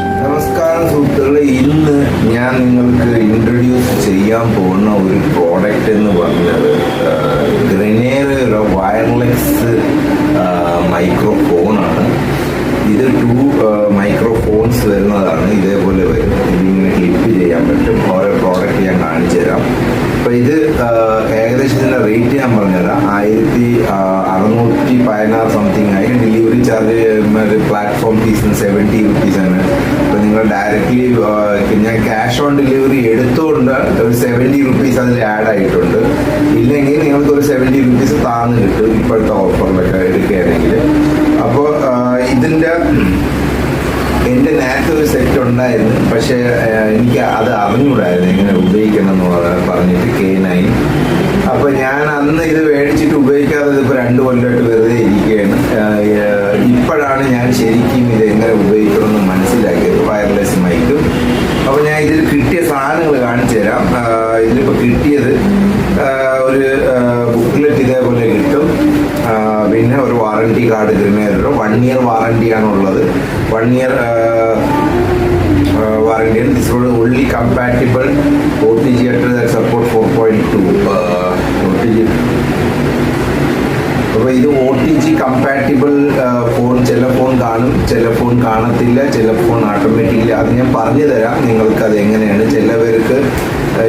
നമസ്കാരം സുഹൃത്തുക്കളെ, ഇന്ന് ഞാൻ നിങ്ങൾക്ക് ഇൻട്രൊഡ്യൂസ് ചെയ്യാൻ പോകുന്ന ഒരു പ്രോഡക്റ്റ് എന്ന് പറഞ്ഞത് ഗ്രനേറയുടെ വയർലെസ് മൈക്രോഫോണാണ്. ഇത് 2 മൈക്രോഫോൺസ് വരുന്നതാണ്. ഇതേപോലെ വരും. ഇതിങ്ങനെ ക്ലിപ്പ് ചെയ്യാൻ പറ്റും. ഓരോ പ്രോഡക്റ്റ് ഞാൻ കാണിച്ചു തരാം. അപ്പോൾ ഇത് ഏകദേശം ഇതിൻ്റെ റേറ്റ് ഞാൻ പറഞ്ഞുതരാം. 1616 സംതിങ് ആയി. ഡെലിവറി ചാർജ് പ്ലാറ്റ്ഫോം ഫീസിന് 70 റുപ്പീസാണ്. അപ്പോൾ നിങ്ങൾ ഡയറക്റ്റ്ലി ഞാൻ ക്യാഷ് ഓൺ ഡെലിവറി എടുത്തുകൊണ്ട് ഒരു 70 റുപ്പീസ് അതിൽ ആഡ് ആയിട്ടുണ്ട്. ഇല്ലെങ്കിൽ നിങ്ങൾക്ക് ഒരു 70 റുപ്പീസ് താന്ന് കിട്ടും ഇപ്പോഴത്തെ ഓഫറിലൊക്കെ എടുക്കുകയാണെങ്കിൽ. അപ്പോൾ എൻ്റെ നേരത്തെ ഒരു സെറ്റ് ഉണ്ടായിരുന്നു, പക്ഷേ എനിക്ക് അത് അറിഞ്ഞുകൂടായിരുന്നു എങ്ങനെ ഉപയോഗിക്കണം എന്ന് പറഞ്ഞിട്ട് K9. അപ്പോൾ ഞാൻ അന്ന് ഇത് മേടിച്ചിട്ട് ഉപയോഗിക്കാതെ ഇതിപ്പോൾ 2 കൊല്ലമായിട്ട് വെറുതെ ഇരിക്കുകയാണ്. ഇപ്പോഴാണ് ഞാൻ ശരിക്കും ഇത് എങ്ങനെ ഉപയോഗിക്കണമെന്ന് മനസ്സിലാക്കിയത്, വയർലെസ് മൈക്കും. അപ്പോൾ ഞാൻ ഇതിൽ കിട്ടിയ സാധനങ്ങൾ കാണിച്ചു തരാം. ഇതിലിപ്പോൾ കിട്ടിയത് ഒരു ബുക്ക്ലെറ്റ് ഇതേപോലെ കിട്ടും. പിന്നെ ഒരു വാറണ്ടി കാർഡ് ഗ്രനേഡർ 1 ഇയർ വാറണ്ടിയാണുള്ളത്. 1 year warranty. This will only compatible OTG that support 4.2 OTG. അപ്പോൾ ഇത് OTG കമ്പാറ്റബിൾ ഫോൺ. ചില ഫോൺ കാണും, ചില ഫോൺ കാണത്തില്ല, ചില ഫോൺ ഓട്ടോമാറ്റിക്കലി. അത് ഞാൻ പറഞ്ഞു തരാം നിങ്ങൾക്ക് അത് എങ്ങനെയാണ്. ചില പേർക്ക്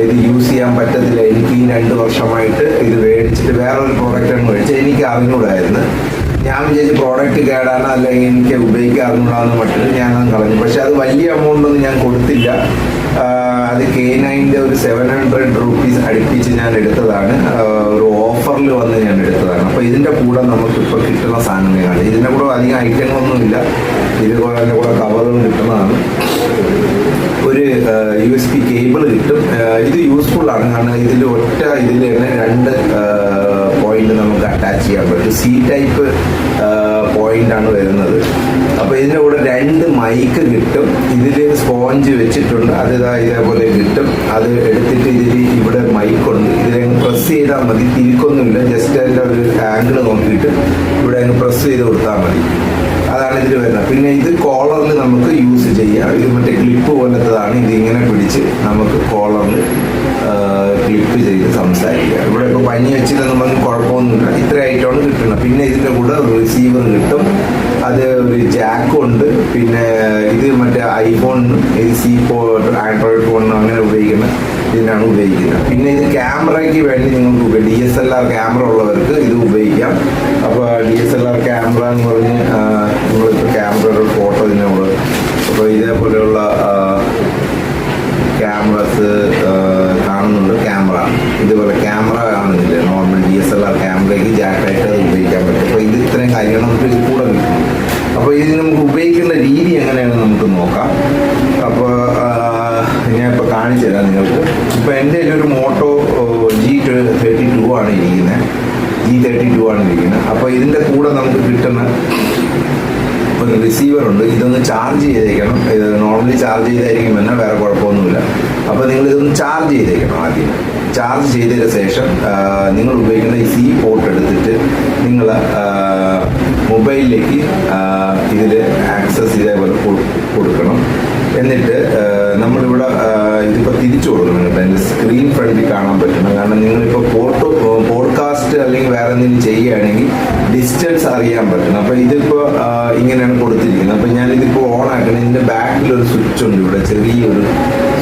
ഇത് യൂസ് ചെയ്യാൻ പറ്റത്തില്ല. എനിക്ക് ഈ 2 വർഷമായിട്ട് ഇത് മേടിച്ചിട്ട് വേറൊരു പ്രോഡക്റ്റാണ് മേടിച്ചത്. എനിക്ക് അറിഞ്ഞുകൂടായിരുന്നു. ഞാൻ വിചാരിച്ച പ്രോഡക്റ്റ് കേടാണ്, അല്ലെങ്കിൽ എനിക്ക് ഉപയോഗിക്കാൻ അറിഞ്ഞൂടാന്ന് മട്ടിൽ ഞാനത് കളഞ്ഞു. പക്ഷെ അത് വലിയ എമൗണ്ട് ഒന്നും ഞാൻ കൊടുത്തില്ല. അത് K9ൻ്റെ ഒരു 700 റുപ്പീസ് അടുപ്പിച്ച് ഞാൻ എടുത്തതാണ്. ഒരു ഓഫറിൽ വന്ന് ഞാൻ എടുത്തതാണ്. അപ്പോൾ ഇതിൻ്റെ കൂടെ നമുക്കിപ്പോൾ കിട്ടുന്ന സാധനങ്ങളാണ്. ഇതിൻ്റെ കൂടെ അധികം ഐറ്റങ്ങളൊന്നുമില്ല. ഇതിൻ്റെ കൂടെ കവറുകൾ കിട്ടുന്നതാണ്. ഒരു USB കേബിൾ കിട്ടും. ഇത് യൂസ്ഫുൾ ആണ്, കാരണം ഇതിൽ തന്നെ 2 പോയിന്റ് നമുക്ക് അറ്റാച്ച് ചെയ്യാൻ പറ്റും. C ടൈപ്പ് പോയിന്റ് ആണ് വരുന്നത്. അപ്പോൾ ഇതിൻ്റെ കൂടെ 2 മൈക്ക് കിട്ടും. ഇതിൽ സ്പോഞ്ച് വെച്ചിട്ടുണ്ട്. അത് ഇതേപോലെ കിട്ടും. അത് എടുത്തിട്ട് ഇവിടെ മൈക്കുണ്ട്. ഇതിലങ്ങ് പ്രസ് ചെയ്താൽ മതി. തിരിക്കൊന്നുമില്ല. ജസ്റ്റ് അതിൻ്റെ ഒരു ആംഗിൾ നോക്കിയിട്ട് ഇവിടെ അങ്ങ് പ്രസ് ചെയ്ത് കൊടുത്താൽ മതി. അതാണ് ഇതിൽ വരുന്നത്. പിന്നെ ഇത് കോളറിൽ നമുക്ക് യൂസ് ചെയ്യാം. ഇത് മറ്റേ ക്ലിപ്പ് പോലത്തതാണ്. ഇതിങ്ങനെ പിടിച്ച് നമുക്ക് കോളറിൽ ക്ലിപ്പ് ചെയ്ത് സംസാരിക്കാം. ഇവിടെ ഇപ്പോൾ പഞ്ഞി വെച്ചില്ലെന്ന് പറഞ്ഞ് കുഴപ്പമൊന്നുമില്ല. ഇത്ര ഐറ്റമാണ് കിട്ടുന്നത്. പിന്നെ ഇതിൻ്റെ കൂടെ റിസീവർ കിട്ടും. അത് ഒരു ജാക്കും ഉണ്ട്. പിന്നെ ഇത് മറ്റേ ഐഫോണിനും ഇത് ആൻഡ്രോയിഡ് ഫോണിനും അങ്ങനെ ഉപയോഗിക്കുന്ന ഇതിനാണ് ഉപയോഗിക്കുന്നത്. പിന്നെ ഇത് ക്യാമറയ്ക്ക് വേണ്ടി നിങ്ങൾക്ക് DSLR ക്യാമറ ഉള്ളവർക്ക് ഇത് ഉപയോഗിക്കാം. അപ്പോൾ DSLR ക്യാമറ എന്ന് പറഞ്ഞ് നിങ്ങളിപ്പോൾ ക്യാമറയുടെ ഫോട്ടോ ഇതിനുള്ള അപ്പോൾ ഇതേപോലെയുള്ള ക്യാമറസ് കാണുന്നുണ്ട്. ക്യാമറ ഇതുപോലെ ക്യാമറ കാണുന്നില്ല. നോർമൽ DSLR ക്യാമറയ്ക്ക് ജാക്കായിട്ട് അത് ഉപയോഗിക്കാൻ പറ്റും. അപ്പോൾ ഇത് ഇത്രയും കാര്യങ്ങൾ നമുക്ക് ഇത് കൂടെ കിട്ടും. അപ്പോൾ ഇത് നമുക്ക് ഉപയോഗിക്കുന്ന രീതി എങ്ങനെയാണ് നമുക്ക് നോക്കാം. അപ്പോൾ ഞാൻ ഇപ്പോൾ കാണിച്ചു തരാം നിങ്ങൾക്ക്. ഇപ്പോൾ എൻ്റെ ഒരു മോട്ടോ G32 ആണ് ഇരിക്കുന്നത്. G32 ആണ് ഇരിക്കുന്നത്. അപ്പോൾ ഇതിൻ്റെ കൂടെ നമുക്ക് കിട്ടുന്ന ഒരു റിസീവർ ഉണ്ട്. ഇതൊന്ന് ചാർജ് ചെയ്തേക്കണം. ഇത് നോർമലി ചാർജ് ചെയ്തായിരിക്കും തന്നെ, വേറെ കുഴപ്പമൊന്നുമില്ല. അപ്പോൾ നിങ്ങൾ ഇതൊന്ന് ചാർജ് ചെയ്തേക്കണം. ആദ്യം ചാർജ് ചെയ്തതിന് ശേഷം നിങ്ങൾ ഉപയോഗിക്കുന്ന ഈ C പോർട്ട് എടുത്തിട്ട് നിങ്ങൾ മൊബൈലിലേക്ക് ഇതിൽ ആക്സസ് ഇതേപോലെ കൊടുക്കണം. എന്നിട്ട് നമ്മളിവിടെ ഇതിപ്പോൾ തിരിച്ചു കൊടുക്കണം. കേട്ടോ, എൻ്റെ സ്ക്രീൻ ഫ്രണ്ടിൽ കാണാൻ പറ്റണം. കാരണം നിങ്ങളിപ്പോൾ പോഡ്കാസ്റ്റ് അല്ലെങ്കിൽ വേറെ എന്തെങ്കിലും ചെയ്യുകയാണെങ്കിൽ ഡിസ്റ്റൻസ് അറിയാൻ പറ്റണം. അപ്പോൾ ഇതിപ്പോൾ ഇങ്ങനെയാണ് കൊടുത്തിരിക്കുന്നത്. അപ്പോൾ ഞാനിതിപ്പോൾ ഓൺ ആക്കണം. ഇതിൻ്റെ ബാക്കിലൊരു സ്വിച്ച് ഉണ്ട്. ഇവിടെ ചെറിയൊരു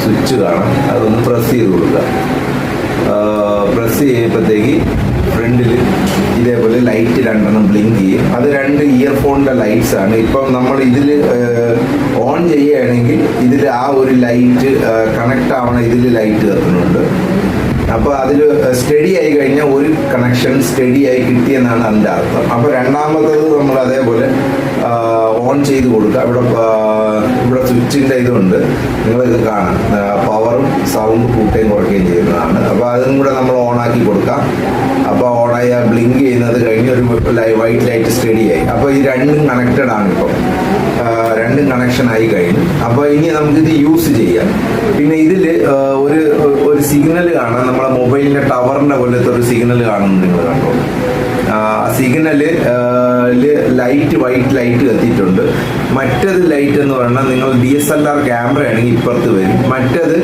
സ്വിച്ച് കാണാം. അതൊന്ന് പ്രസ് ചെയ്ത് കൊടുക്കുക. പ്രസ് ചെയ്യുമ്പോഴത്തേക്ക് ഫ്രണ്ടിൽ ഇതേപോലെ ലൈറ്റ് 2 ബ്ലിങ്ക് ചെയ്യും. അത് 2 ഇയർഫോണിൻ്റെ ലൈറ്റ്സ് ആണ്. ഇപ്പം നമ്മൾ ഇതിൽ ഓൺ ചെയ്യുകയാണെങ്കിൽ ഇതിൽ ആ ഒരു ലൈറ്റ് കണക്ട് ആവണ ഇതിൽ ലൈറ്റ് കത്തുന്നുണ്ട്. അപ്പോൾ അതിൽ സ്റ്റഡി ആയി കഴിഞ്ഞാൽ ഒരു കണക്ഷൻ സ്റ്റഡി ആയി കിട്ടിയെന്നാണ് അതിൻ്റെ അർത്ഥം. അപ്പോൾ രണ്ടാമത്തത് നമ്മൾ അതേപോലെ ഓൺ ചെയ്ത് കൊടുക്കുക. ഇവിടെ സ്വിച്ചിൻ്റെ ഇതുണ്ട്. നിങ്ങളിത് കാണാം. പവറും സൗണ്ട് കൂട്ടുകയും കുറയ്ക്കുകയും ചെയ്യുന്നതാണ്. അപ്പോൾ അതും കൂടെ നമ്മൾ ഓണാക്കി കൊടുക്കാം. അപ്പോൾ ഓണായി ബ്ലിങ്ക് ചെയ്യുന്നത് കഴിഞ്ഞ് ഒരു വൈറ്റ് ലൈറ്റ് സ്റ്റഡി ആയി. അപ്പോൾ ഈ 2 കണക്റ്റഡ് ആണ്. ഇപ്പം 2 കണക്ഷൻ ആയി കഴിഞ്ഞു. അപ്പോൾ ഇനി നമുക്കിത് യൂസ് ചെയ്യാം. പിന്നെ ഇതിൽ ഒരു സിഗ്നൽ കാണാം. നമ്മളെ മൊബൈലിൻ്റെ ടവറിൻ്റെ പോലത്തെ ഒരു സിഗ്നൽ കാണുന്നു. നിങ്ങൾ കണ്ടോ? ആ സിഗ്നല് ലൈറ്റ് വൈറ്റ് ലൈറ്റ് കത്തിയിട്ടുണ്ട്. മറ്റത് ലൈറ്റ് എന്ന് പറഞ്ഞാൽ നിങ്ങൾ DSLR ക്യാമറ ആണെങ്കിൽ ഇപ്പുറത്ത് വരും. മറ്റത്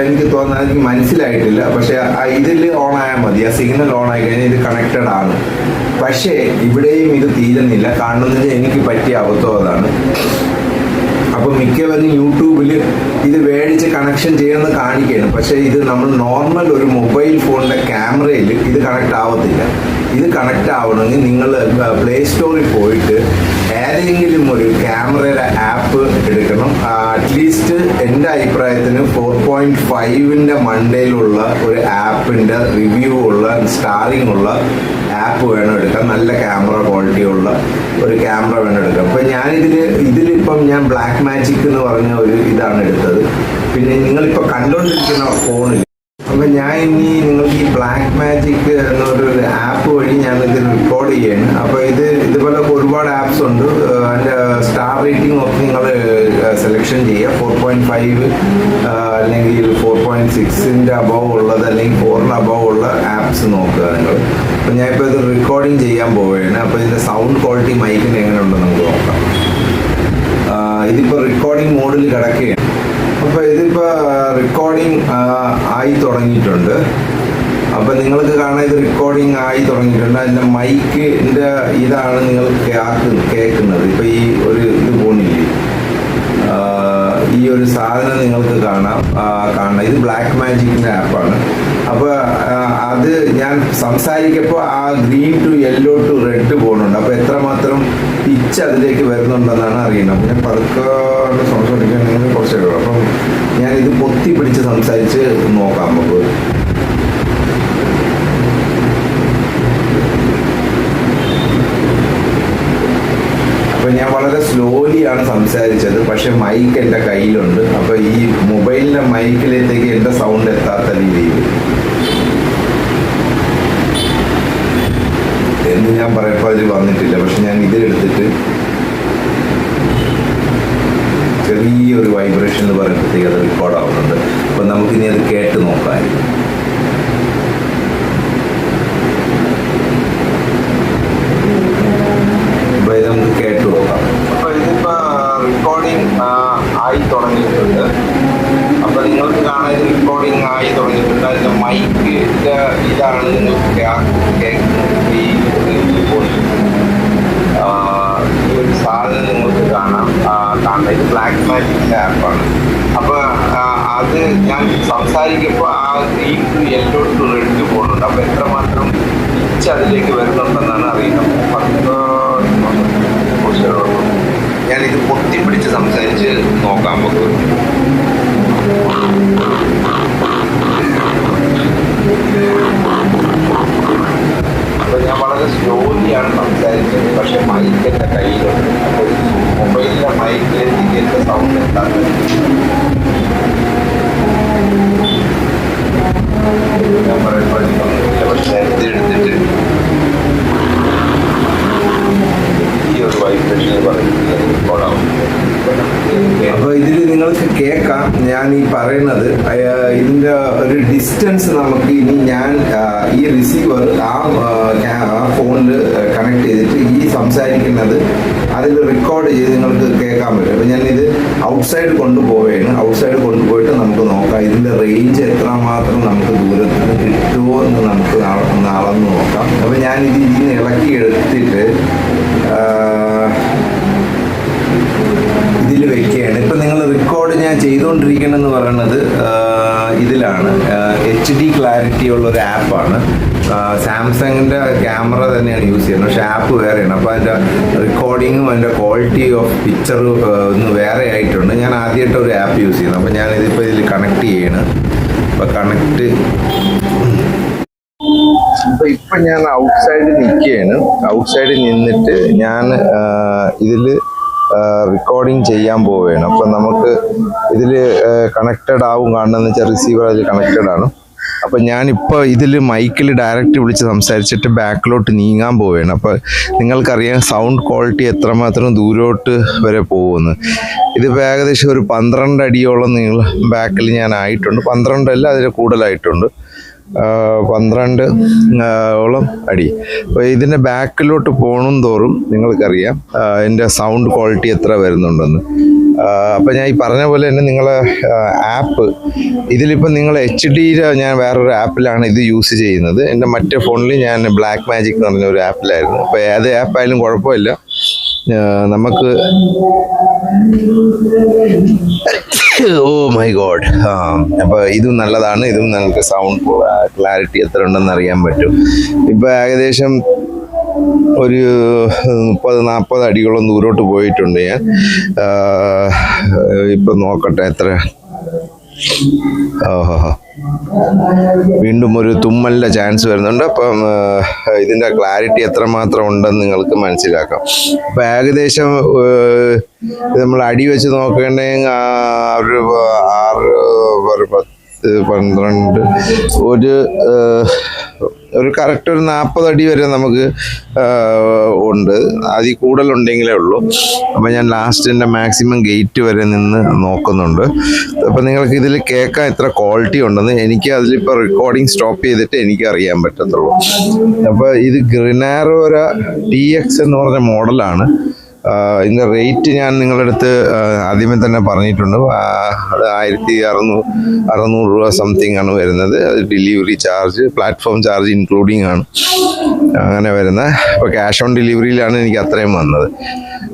എനിക്ക് തോന്നുന്നത് എനിക്ക് മനസ്സിലായിട്ടില്ല, പക്ഷെ ഇതിൽ ഓൺ ആയാൽ മതി. ആ സിഗ്നൽ ഓൺ ആയി കഴിഞ്ഞാൽ ഇത് കണക്റ്റഡ് ആണ്. പക്ഷേ ഇവിടെയും ഇത് തീരുന്നില്ല. കാണുന്നത് എനിക്ക് പറ്റിയ അബദ്ധം അതാണ്. അപ്പോൾ മിക്കവരും യൂട്യൂബിൽ ഇത് മേടിച്ച് കണക്ഷൻ ചെയ്യുന്നത് കാണിക്കുകയാണ്. പക്ഷേ ഇത് നമ്മൾ നോർമൽ ഒരു മൊബൈൽ ഫോണിൻ്റെ ക്യാമറയിൽ ഇത് കണക്റ്റ് ആവത്തില്ല. ഇത് കണക്റ്റ് ആവണമെങ്കിൽ നിങ്ങൾ പ്ലേ സ്റ്റോറിൽ പോയിട്ട് ഏതെങ്കിലും ഒരു ക്യാമറയുടെ ആപ്പ് എടുക്കണം. അറ്റ്ലീസ്റ്റ് എൻ്റെ അഭിപ്രായത്തിന് 4.5 മണ്ടയിലുള്ള ഒരു ആപ്പിൻ്റെ റിവ്യൂ ഉള്ള സ്റ്റാറിംഗ് ഉള്ള ആപ്പ് വേണം എടുക്കാൻ. നല്ല ക്യാമറ ക്വാളിറ്റി ഉള്ള ഒരു ക്യാമറ വേണം എടുക്കാം. അപ്പം ഇതിലിപ്പം ഞാൻ ബ്ലാക്ക് മാജിക് എന്ന് പറഞ്ഞ ഒരു ഇതാണ് എടുത്തത്. പിന്നെ നിങ്ങളിപ്പോൾ കണ്ടുകൊണ്ടിരിക്കുന്ന ഫോണിൽ അപ്പം ഞാൻ ഇനി നിങ്ങൾക്ക് ഈ ബ്ലാക്ക് മാജിക് എന്നൊരു ആപ്പ് വഴി ഞാൻ ഇത് റെക്കോർഡ് ചെയ്യാണ്. അപ്പോൾ ഇതുപോലെ ഒരുപാട് ആപ്സ് ഉണ്ട്. അതിൻ്റെ സ്റ്റാർ റേറ്റിംഗ് നോക്കി നിങ്ങൾ സെലക്ഷൻ ചെയ്യുക. 4.5 അല്ലെങ്കിൽ 4.6 അബവ് ഉള്ളത് അല്ലെങ്കിൽ 4 അബവ് ഉള്ള ആപ്സ് നോക്കുക നിങ്ങൾ. അപ്പം ഞാനിപ്പോൾ ഇത് റെക്കോർഡിങ് ചെയ്യാൻ പോവുകയാണ്. അപ്പോൾ ഇതിൻ്റെ സൗണ്ട് ക്വാളിറ്റി മൈക്കിന് എങ്ങനെ ഉണ്ടെന്ന് നമുക്ക് നോക്കാം. ഇതിപ്പോൾ റെക്കോർഡിംഗ് മോഡിൽ കിടക്കുകയാണ്. അപ്പോൾ ഇതിപ്പോൾ റെക്കോർഡിംഗ് ആയി തുടങ്ങിയിട്ടുണ്ട്. അപ്പോൾ നിങ്ങൾക്ക് കാണാൻ ഇത് റെക്കോർഡിംഗ് ആയി തുടങ്ങിയിട്ടുണ്ട്. അതിൻ്റെ മൈക്കിൻ്റെ ഇതാണ് നിങ്ങൾ കേൾക്കുന്നത്. ഇപ്പോൾ ഈ ഒരു ഇത് പോണില്ലേ, ഈ ഒരു സാധനം നിങ്ങൾക്ക് കാണാം. ഇത് ബ്ലാക്ക് മാജിക്കിൻ്റെ ആപ്പാണ്. അപ്പോൾ അത് ഞാൻ സംസാരിക്കപ്പോൾ ആ green to yellow to red പോകുന്നുണ്ട്. അപ്പോൾ എത്രമാത്രം പിച്ച് അതിലേക്ക് വരുന്നുണ്ടെന്നാണ് അറിയുന്നത്. അപ്പോൾ ഞാൻ പതുക്കെ സംസാരിക്കുകയാണെങ്കിൽ കുറച്ചേ ഉള്ളൂ. അപ്പം ഞാനിത് പൊത്തി പിടിച്ച് സംസാരിച്ച് നോക്കാം നമുക്ക്. അപ്പോൾ ഞാൻ വളരെ സ്ലോലിയാണ് സംസാരിച്ചത്. പക്ഷെ മൈക്ക് എൻ്റെ കയ്യിലുണ്ട്. അപ്പോൾ ഈ മൊബൈലിൻ്റെ മൈക്കിലേക്ക് എൻ്റെ സൗണ്ട് എത്താത്ത രീതിയിൽ എന്ന് ഞാൻ പറയപ്പോൾ അതിൽ വന്നിട്ടില്ല. പക്ഷെ ഞാൻ ഇതിലെടുത്തിട്ട് ചെറിയൊരു വൈബ്രേഷൻ എന്ന് പറയുമ്പോഴത്തേക്ക് അത് റെക്കോർഡ് ആവുന്നുണ്ട്. അപ്പം നമുക്കിനി അത് കേട്ട് നോക്കാം. അപ്പോൾ ഇത് നമുക്ക് കേട്ട് നോക്കാം. അപ്പോൾ ഇതിപ്പോൾ റെക്കോർഡിംഗ് ആയി തുടങ്ങിയിട്ടുണ്ട്. അപ്പോൾ നിങ്ങൾക്ക് കാണാൻ ഇത് റെക്കോർഡിംഗ് ആയി തുടങ്ങിയിട്ടുണ്ട്. അതിൻ്റെ മൈക്കിൻ്റെ ഇതാണ് നിങ്ങൾക്ക് കേൾക്കുന്നത്. ഈ ഒരു സാധനം നിങ്ങൾക്ക് കാണാം. ഇത് ബ്ലാക്ക് മാജിക്കിൻ്റെ ആപ്പാണ്. അപ്പോൾ അത് ഞാൻ സംസാരിക്കുമ്പോൾ ആ green to yellow to red പോകുന്നുണ്ട്. അപ്പോൾ എത്രമാത്രം പിച്ച് അതിലേക്ക് വരുന്നുണ്ടെന്നാണ് അറിയുന്നത്. ഞാനിത് പൊത്തിപ്പിടിച്ച് സംസാരിച്ച് നോക്കാം നമുക്ക്. അപ്പോൾ ഞാൻ വളരെ സ്ലോലിയാണ് സംസാരിച്ചത്. പക്ഷെ മൈക്ക് എൻ്റെ കയ്യിലുണ്ട്. അപ്പോൾ മൊബൈലിൻ്റെ മൈക്കിലേക്ക് എൻ്റെ സൗണ്ട് എത്താറ്. ഞാൻ പറയുമ്പോൾ പക്ഷേ ഇതെടുത്തിട്ട് ഈ ഒരു വൈബ്രേഷൻ പറയുന്നത് റെക്കോർഡാവും. അപ്പോൾ ഇതിൽ നിങ്ങൾക്ക് കേൾക്കാം ഞാൻ ഈ പറയുന്നത്. ഇതിൻ്റെ ഒരു ഡിസ്റ്റൻസ് നമുക്ക് ഇനി ഞാൻ ഈ റിസീവർ ആ ഫോണിൽ കണക്ട് ചെയ്തിട്ട് ഈ സംസാരിക്കുന്നത് അതിൽ റെക്കോർഡ് ചെയ്ത് നിങ്ങൾക്ക് കേൾക്കാൻ പറ്റും. അപ്പോൾ ഞാനിത് ഔട്ട്സൈഡ് കൊണ്ടുപോവുകയാണ്. ഔട്ട്സൈഡ് കൊണ്ടുപോയിട്ട് നമുക്ക് നോക്കാം ഇതിൻ്റെ റേഞ്ച് എത്രമാത്രം നമുക്ക് ദൂരത്ത് നിന്ന് കിട്ടുമോ എന്ന് നമുക്ക് അളന്ന് നോക്കാം. അപ്പോൾ ഞാനിത് ഇതിന് ഇളക്കി എടുത്തിട്ട് ഇതിൽ വെക്കുകയാണ്. ഇപ്പം നിങ്ങൾ റെക്കോർഡ് ഞാൻ ചെയ്തുകൊണ്ടിരിക്കണമെന്ന് പറയുന്നത് ഇതിലാണ്. HD ക്ലാരിറ്റി ഉള്ളൊരു ആപ്പാണ്. സാംസങ്ങിൻ്റെ ക്യാമറ തന്നെയാണ് യൂസ് ചെയ്യുന്നത്. പക്ഷേ ആപ്പ് വേറെയാണ്. അപ്പോൾ അതിൻ്റെ റെക്കോർഡിങ്ങും അതിൻ്റെ ക്വാളിറ്റി ഓഫ് പിക്ചറും ഒന്ന് വേറെ ആയിട്ടുണ്ട്. ഞാൻ ആദ്യമായിട്ട് ഒരു ആപ്പ് യൂസ് ചെയ്യുന്നത്. അപ്പോൾ ഞാനിതിപ്പോൾ ഇതിൽ കണക്ട് ചെയ്യണം. അപ്പോൾ കണക്ട് ഇപ്പം ഞാൻ ഔട്ട്സൈഡിൽ നിൽക്കുകയാണ്. ഔട്ട്സൈഡിൽ നിന്നിട്ട് ഞാൻ ഇതിൽ റെക്കോർഡിങ് ചെയ്യാൻ പോവുകയാണ്. അപ്പം നമുക്ക് ഇതിൽ കണക്റ്റഡ് ആവും. കാണുന്നതെന്ന് വെച്ചാൽ റിസീവർ അതിൽ കണക്റ്റഡ് ആണ്. അപ്പം ഞാനിപ്പോൾ ഇതിൽ മൈക്കിൽ ഡയറക്റ്റ് വിളിച്ച് സംസാരിച്ചിട്ട് ബാക്കിലോട്ട് നീങ്ങാൻ പോവുകയാണ്. അപ്പോൾ നിങ്ങൾക്കറിയാം സൗണ്ട് ക്വാളിറ്റി എത്രമാത്രം ദൂരോട്ട് വരെ പോകുമെന്ന്. ഇതിപ്പോൾ ഏകദേശം ഒരു 12 അടിയോളം നിങ്ങൾ ബാക്കിൽ ഞാൻ ആയിട്ടുണ്ട്. 12 അല്ല അതിൽ കൂടുതലായിട്ടുണ്ട്. 12 ഓളം അടി. അപ്പോൾ ഇതിൻ്റെ ബാക്കിലോട്ട് പോകണം തോറും നിങ്ങൾക്കറിയാം എൻ്റെ സൗണ്ട് ക്വാളിറ്റി എത്ര വരുന്നുണ്ടെന്ന്. അപ്പോൾ ഞാൻ ഈ പറഞ്ഞ പോലെ തന്നെ നിങ്ങളെ ആപ്പ് ഇതിലിപ്പോൾ നിങ്ങൾ HD ഞാൻ വേറൊരു ആപ്പിലാണ് ഇത് യൂസ് ചെയ്യുന്നത്. എൻ്റെ മറ്റേ ഫോണിൽ ഞാൻ ബ്ലാക്ക് മാജിക് എന്ന് പറഞ്ഞ ഒരു ആപ്പിലായിരുന്നു. അപ്പോൾ ഏത് ആപ്പായാലും കുഴപ്പമില്ല, നമുക്ക് ഓ മൈ ഗോഡ്. അപ്പോൾ ഇതും നല്ലതാണ്, ഇതും നിങ്ങൾക്ക് സൗണ്ട് ക്ലാരിറ്റി എത്ര ഉണ്ടെന്ന് അറിയാൻ പറ്റും. ഇപ്പോൾ ഏകദേശം ഒരു 30-40 അടിയോളം ദൂരോട്ട് പോയിട്ടുണ്ട് ഞാൻ. ഇപ്പം നോക്കട്ടെ എത്ര. ഓഹോ, വീണ്ടും ഒരു തുമ്മലിൻ്റെ ചാൻസ് വരുന്നുണ്ട്. അപ്പം ഇതിൻ്റെ ക്ലാരിറ്റി എത്രമാത്രം ഉണ്ടെന്ന് നിങ്ങൾക്ക് മനസ്സിലാക്കാം. അപ്പം ഏകദേശം നമ്മൾ അടി വെച്ച് നോക്കുകയാണെങ്കിൽ ഒരു 6, 10, 12 ഒരു കറക്റ്റ് ഒരു 40 അടി വരെ നമുക്ക് ഉണ്ട്. അതിൽ കൂടുതലുണ്ടെങ്കിലേ ഉള്ളൂ. അപ്പം ഞാൻ ലാസ്റ്റിൻ്റെ മാക്സിമം ഗേറ്റ് വരെ നിന്ന് നോക്കുന്നുണ്ട്. അപ്പം നിങ്ങൾക്ക് ഇതിൽ കേൾക്കാൻ എത്ര ക്വാളിറ്റി ഉണ്ടെന്ന് എനിക്ക് അതിലിപ്പോൾ റെക്കോർഡിങ് സ്റ്റോപ്പ് ചെയ്തിട്ട് എനിക്ക് അറിയാൻ പറ്റത്തുള്ളൂ. അപ്പോൾ ഇത് Grenaro TX എന്ന് പറഞ്ഞ മോഡലാണ്. ഇതിൻ്റെ റേറ്റ് ഞാൻ നിങ്ങളുടെ അടുത്ത് ആദ്യമേ തന്നെ പറഞ്ഞിട്ടുണ്ട്. അത് 1600 രൂപ സംതിങ് ആണ് വരുന്നത്. അത് delivery charge, platform charge including ആണ് അങ്ങനെ വരുന്നത്. അപ്പോൾ ക്യാഷ് ഓൺ ഡെലിവറിയിലാണ് എനിക്ക് അത്രയും വന്നത്.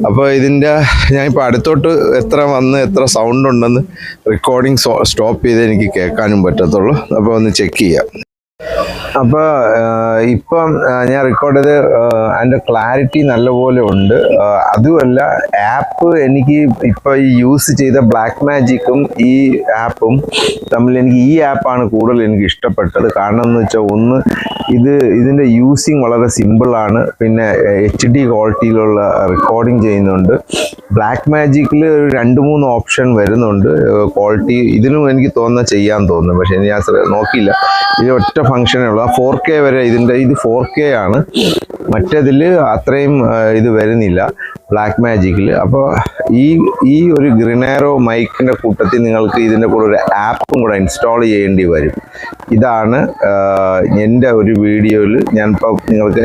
അപ്പോൾ ഇതിൻ്റെ ഞാനിപ്പോൾ അടുത്തോട്ട് എത്ര സൗണ്ട് ഉണ്ടെന്ന് റെക്കോർഡിങ് സ്റ്റോപ്പ് ചെയ്ത് എനിക്ക് കേൾക്കാനും പറ്റത്തുള്ളൂ. അപ്പോൾ ഒന്ന് ചെക്ക് ചെയ്യാം. അപ്പോൾ ഇപ്പം ഞാൻ റെക്കോർഡ് ചെയ്ത് അതിൻ്റെ ക്ലാരിറ്റി നല്ലപോലെ ഉണ്ട്. അതുമല്ല, ആപ്പ് എനിക്ക് ഇപ്പോൾ ഈ യൂസ് ചെയ്ത ബ്ലാക്ക് മാജിക്കും ഈ ആപ്പും തമ്മിൽ എനിക്ക് ഈ ആപ്പാണ് കൂടുതൽ എനിക്ക് ഇഷ്ടപ്പെട്ടത്. കാരണം എന്ന് വെച്ചാൽ ഒന്ന്, ഇതിൻ്റെ യൂസിങ് വളരെ സിമ്പിളാണ്. പിന്നെ HD ക്വാളിറ്റിയിലുള്ള റെക്കോർഡിങ് ചെയ്യുന്നുണ്ട്. ബ്ലാക്ക് മാജിക്കിൽ ഒരു 2-3 ഓപ്ഷൻ വരുന്നുണ്ട് ക്വാളിറ്റി. ഇതിനും എനിക്ക് ചെയ്യാൻ തോന്നുന്നു, പക്ഷേ ഞാൻ നോക്കിയില്ല. ഇത് ഒറ്റ ഫങ്ഷനേ ഉള്ളൂ. 4K വരെ ഇത് 4K ആണ്. മറ്റേതിൽ അത്രയും ഇത് വരുന്നില്ല ബ്ലാക്ക് മാജിക്കിൽ. അപ്പോൾ ഈ ഒരു Grenaro മൈക്കിൻ്റെ കൂട്ടത്തിൽ നിങ്ങൾക്ക് ഇതിൻ്റെ കൂടെ ഒരു ആപ്പും കൂടെ ഇൻസ്റ്റാൾ ചെയ്യേണ്ടി വരും. ഇതാണ് എൻ്റെ ഒരു വീഡിയോയിൽ ഞാനിപ്പോൾ നിങ്ങൾക്ക്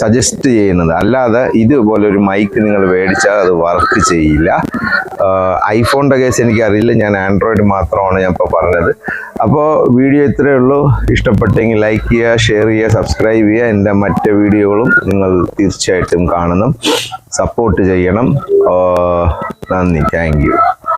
സജസ്റ്റ് ചെയ്യുന്നത്. അല്ലാതെ ഇതുപോലെ ഒരു മൈക്ക് നിങ്ങൾ മേടിച്ചാൽ അത് വർക്ക് ചെയ്യില്ല. ഐഫോണിൻ്റെ കേസ് എനിക്കറിയില്ല, ഞാൻ ആൻഡ്രോയിഡ് മാത്രമാണ് ഞാൻ ഇപ്പോൾ പറഞ്ഞത്. അപ്പോൾ വീഡിയോ ഇത്രയേ ഉള്ളൂ. ഇഷ്ടപ്പെട്ടെങ്കിൽ ലൈക്ക് ചെയ്യുക, ഷെയർ ചെയ്യുക, സബ്സ്ക്രൈബ് ചെയ്യുക. എൻ്റെ മറ്റ് വീഡിയോകളും നിങ്ങൾ തീർച്ചയായിട്ടും കാണണം, സപ്പോർട്ട് ചെയ്യണം. നന്ദി, താങ്ക് യു.